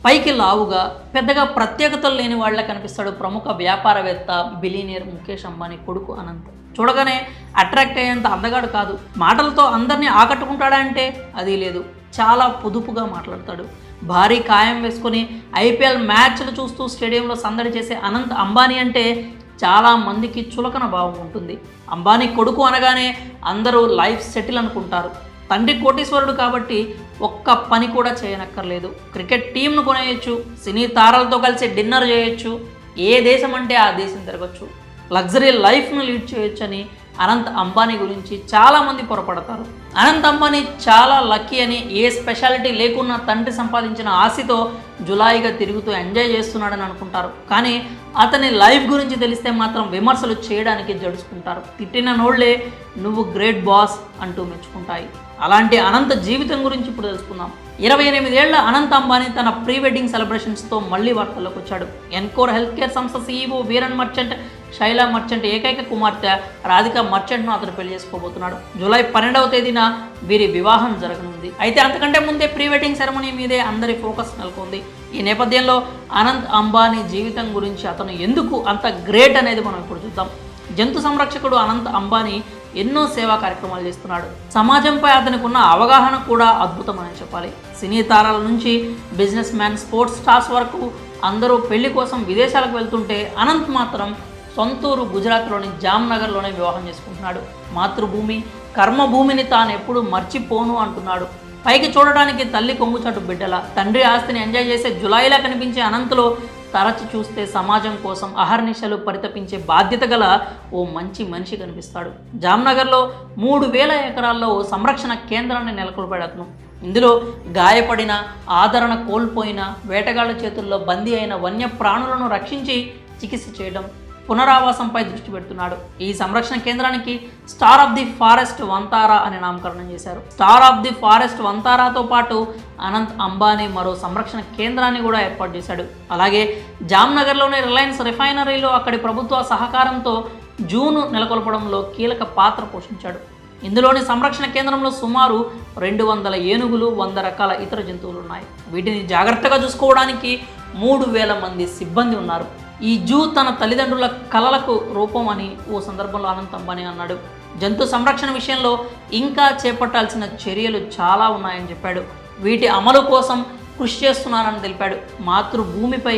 పైకి లావుగా పెద్దగా ప్రత్యేకతలు లేని వాళ్ళ కనిపిస్తాడు ప్రముఖ వ్యాపారవేత్త బిలీనియర్ ముఖేష్ అంబానీ కొడుకు అనంత్. చూడగానే అట్రాక్ట్ అయ్యేంత అందగాడు కాదు. మాటలతో అందరినీ ఆకట్టుకుంటాడా అంటే అది లేదు. చాలా పొదుపుగా మాట్లాడతాడు. భారీ కాయం వేసుకొని ఐపీఎల్ మ్యాచ్లు చూస్తూ స్టేడియంలో సందడి చేసే అనంత్ అంబానీ అంటే చాలా మందికి చులకన భావం ఉంటుంది. అంబానీ కొడుకు అనగానే అందరూ లైఫ్ సెటిల్ అనుకుంటారు. తండ్రి కోటీశ్వరుడు కాబట్టి ఒక్క పని కూడా చేయనక్కర్లేదు. క్రికెట్ టీంను కొనేయచ్చు, సినీ తారలతో కలిసి డిన్నర్ చేయొచ్చు, ఏ దేశం అంటే ఆ దేశం తిరగచ్చు, లగ్జరీ లైఫ్ను లీడ్ చేయొచ్చు అని అనంత్ అంబానీ గురించి చాలామంది పొరపడతారు. అనంత్ అంబానీ చాలా లక్కీ అని, ఏ స్పెషాలిటీ లేకున్నా తండ్రి సంపాదించిన ఆశతో జులాయిగా తిరుగుతూ ఎంజాయ్ చేస్తున్నాడని అనుకుంటారు. కానీ అతని లైఫ్ గురించి తెలిస్తే మాత్రం విమర్శలు చేయడానికి జడుచుకుంటారు. తిట్టిన నోళ్లే నువ్వు గ్రేట్ బాస్ అంటూ మెచ్చుకుంటాయి. అలాంటి అనంత్ జీవితం గురించి ఇప్పుడు తెలుసుకుందాం. 28 ఏళ్ల అనంత్ అంబానీ తన ప్రీ వెడ్డింగ్ సెలబ్రేషన్స్తో మళ్లీ వార్తల్లోకి వచ్చాడు. ఎన్కోర్ హెల్త్ కేర్ సంస్థ CEO Veeran merchant, Shaila merchant ఏకైక కుమార్తె రాధికా మర్చెంట్ను అతను పెళ్లి చేసుకోబోతున్నాడు. జూలై 12వ తేదీన వీరి వివాహం జరగనుంది. అయితే అంతకంటే ముందే ప్రీ వెడ్డింగ్ సెరమనీ మీదే అందరి ఫోకస్ నెలకొంది. ఈ నేపథ్యంలో అనంత్ అంబానీ జీవితం గురించి, అతను ఎందుకు అంత గ్రేట్ అనేది మనం ఇప్పుడు చూద్దాం. జంతు సంరక్షకుడు అనంత్ అంబానీ ఎన్నో సేవా కార్యక్రమాలు చేస్తున్నాడు. సమాజంపై అతనికి ఉన్న అవగాహన కూడా అద్భుతమని చెప్పాలి. సినీ తారాల నుంచి బిజినెస్ మ్యాన్, స్పోర్ట్స్ స్టార్స్ వరకు అందరూ పెళ్లి కోసం విదేశాలకు వెళ్తుంటే అనంత్ మాత్రం సొంతూరు గుజరాత్లోని జామ్నగర్లోనే వివాహం చేసుకుంటున్నాడు. మాతృభూమి, కర్మభూమిని తాను ఎప్పుడు మర్చిపోను అంటున్నాడు. పైకి చూడడానికి తల్లి కొంగుచాటు బిడ్డల, తండ్రి ఆస్తిని ఎంజాయ్ చేసే జులాయిలా కనిపించే అనంత్లో తరచి చూస్తే సమాజం కోసం అహర్నిశలు పరితపించే బాధ్యత గల ఓ మంచి మనిషి కనిపిస్తాడు. జామ్నగర్లో 3000 ఎకరాల్లో ఓ సంరక్షణ కేంద్రాన్ని నెలకొల్పాడు అతను. ఇందులో గాయపడిన, ఆదరణ కోల్పోయిన, వేటగాళ్ల చేతుల్లో బందీ అయిన వన్యప్రాణులను రక్షించి చికిత్స చేయడం, పునరావాసంపై దృష్టి పెడుతున్నాడు. ఈ సంరక్షణ కేంద్రానికి star of the forest Vantara అని నామకరణం చేశారు. స్టార్ ఆఫ్ ది ఫారెస్ట్ వంతారాతో పాటు అనంత్ అంబానీ మరో సంరక్షణ కేంద్రాన్ని కూడా ఏర్పాటు చేశాడు. అలాగే జామ్నగర్లోని రిలయన్స్ రిఫైనరీలో అక్కడి ప్రభుత్వ సహకారంతో జూను నెలకొల్పడంలో కీలక పాత్ర పోషించాడు. ఇందులోని సంరక్షణ కేంద్రంలో సుమారు 200 ఏనుగులు, 100 రకాల ఇతర జంతువులు ఉన్నాయి. వీటిని జాగ్రత్తగా చూసుకోవడానికి 3000 మంది సిబ్బంది ఉన్నారు. ఈ జూ తన తల్లిదండ్రుల కలలకు రూపం అని ఓ సందర్భంలో అనంత్ అంబానీ అన్నాడు. జంతు సంరక్షణ విషయంలో ఇంకా చేపట్టాల్సిన చర్యలు చాలా ఉన్నాయని చెప్పాడు. వీటి అమలు కోసం కృషి చేస్తున్నానని తెలిపాడు. మాతృభూమిపై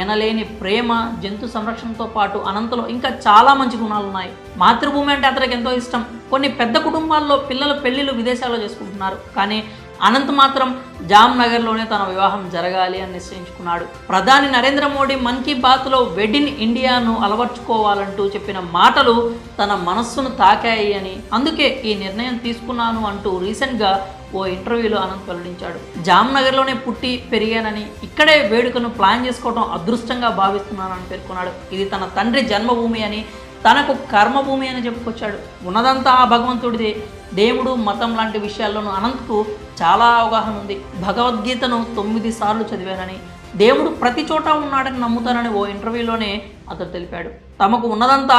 ఎనలేని ప్రేమ, జంతు సంరక్షణతో పాటు అనంతలో ఇంకా చాలా మంచి గుణాలు ఉన్నాయి. మాతృభూమి అంటే అతనికి ఎంతో ఇష్టం. కొన్ని పెద్ద కుటుంబాల్లో పిల్లల పెళ్లిళ్ళు విదేశాల్లో చేసుకుంటున్నారు. కానీ అనంత్ మాత్రం జామ్నగర్లోనే తన వివాహం జరగాలి అని నిశ్చయించుకున్నాడు. ప్రధాని నరేంద్ర మోడీ మన్ కీ బాత్లో వెడ్ ఇన్ ఇండియాను అలవర్చుకోవాలంటూ చెప్పిన మాటలు తన మనస్సును తాకాయి అని, అందుకే ఈ నిర్ణయం తీసుకున్నాను అంటూ రీసెంట్గా ఓ ఇంటర్వ్యూలో అనంత్ వెల్లడించాడు. జామ్నగర్లోనే పుట్టి పెరిగానని, ఇక్కడే వేడుకను ప్లాన్ చేసుకోవడం అదృష్టంగా భావిస్తున్నానని పేర్కొన్నాడు. ఇది తన తండ్రి జన్మభూమి అని, తనకు కర్మభూమి అని చెప్పుకొచ్చాడు. ఉన్నదంతా ఆ భగవంతుడిదే. దేవుడు, మతం లాంటి విషయాల్లోనూ అనంత్కు చాలా అవగాహన ఉంది. భగవద్గీతను 9 సార్లు చదివానని, దేవుడు ప్రతి చోట ఉన్నాడని నమ్ముతానని ఓ ఇంటర్వ్యూలోనే అతడు తెలిపాడు. తమకు ఉన్నదంతా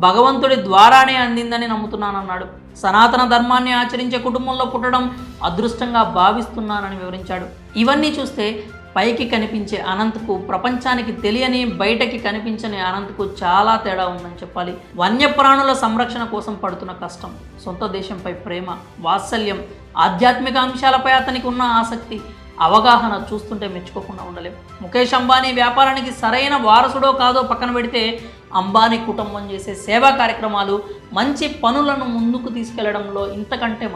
భగవంతుడి ద్వారానే అందిందని నమ్ముతున్నానన్నాడు. సనాతన ధర్మాన్ని ఆచరించే కుటుంబంలో పుట్టడం అదృష్టంగా భావిస్తున్నానని వివరించాడు. ఇవన్నీ చూస్తే పైకి కనిపించే అనంత్కు, ప్రపంచానికి తెలియని, బయటకి కనిపించని అనంత్కు చాలా తేడా ఉందని చెప్పాలి. వన్యప్రాణుల సంరక్షణ కోసం పడుతున్న కష్టం, సొంత దేశంపై ప్రేమ, వాత్సల్యం, ఆధ్యాత్మిక అంశాలపై అతనికి ఉన్న ఆసక్తి, అవగాహన చూస్తుంటే మెచ్చుకోకుండా ఉండలేం. ముఖేష్ అంబానీ వ్యాపారానికి సరైన వారసుడో కాదో పక్కన పెడితే, అంబానీ కుటుంబం చేసే సేవా కార్యక్రమాలు, మంచి పనులను ముందుకు తీసుకెళ్లడంలో ఇంతకంటే